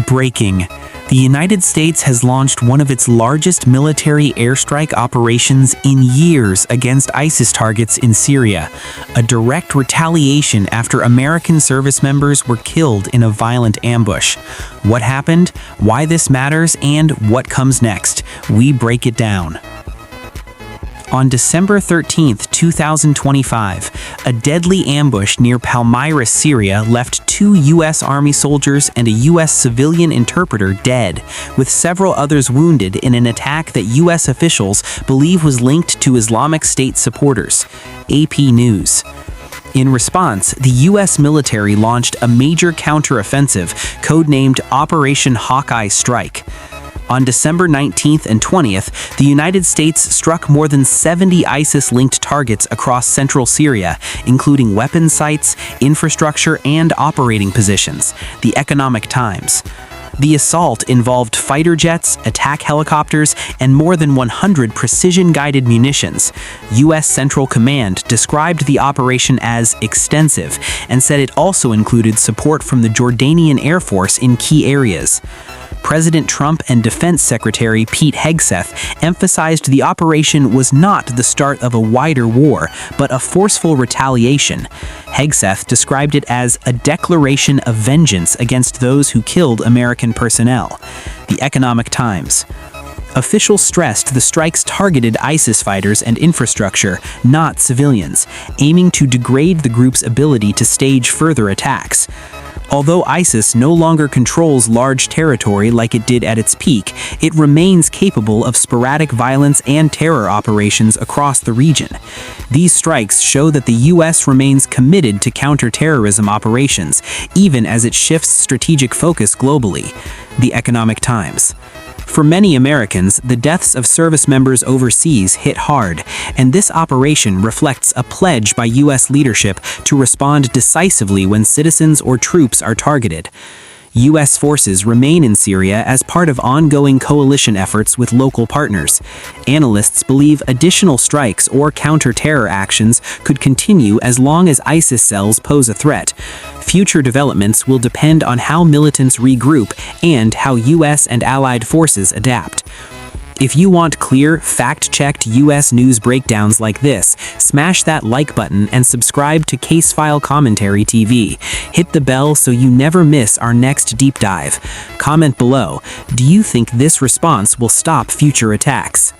Breaking. The United States has launched one of its largest military airstrike operations in years against ISIS targets in Syria, a direct retaliation after American service members were killed in a violent ambush. What happened, why this matters, and what comes next? We break it down. On December 13, 2025, a deadly ambush near Palmyra, Syria left 2 U.S. Army soldiers and a U.S. civilian interpreter dead, with several others wounded in an attack that U.S. officials believe was linked to Islamic State supporters. AP News. In response, the U.S. military launched a major counteroffensive codenamed Operation Hawkeye Strike. On December 19th and 20th, the United States struck more than 70 ISIS-linked targets across central Syria, including weapon sites, infrastructure, and operating positions. The Economic Times. The assault involved fighter jets, attack helicopters, and more than 100 precision-guided munitions. U.S. Central Command described the operation as extensive and said it also included support from the Jordanian Air Force in key areas. President Trump and Defense Secretary Pete Hegseth emphasized the operation was not the start of a wider war, but a forceful retaliation. Hegseth described it as a declaration of vengeance against those who killed American personnel. The Economic Times. Officials stressed the strikes targeted ISIS fighters and infrastructure, not civilians, aiming to degrade the group's ability to stage further attacks. Although ISIS no longer controls large territory like it did at its peak, it remains capable of sporadic violence and terror operations across the region. These strikes show that the U.S. remains committed to counter-terrorism operations, even as it shifts strategic focus globally. The Economic Times. For many Americans, the deaths of service members overseas hit hard, and this operation reflects a pledge by U.S. leadership to respond decisively when citizens or troops are targeted. U.S. forces remain in Syria as part of ongoing coalition efforts with local partners. Analysts believe additional strikes or counter-terror actions could continue as long as ISIS cells pose a threat. Future developments will depend on how militants regroup and how U.S. and allied forces adapt. If you want clear, fact-checked U.S. news breakdowns like this, smash that like button and subscribe to Casefile Commentary TV. Hit the bell so you never miss our next deep dive. Comment below, do you think this response will stop future attacks?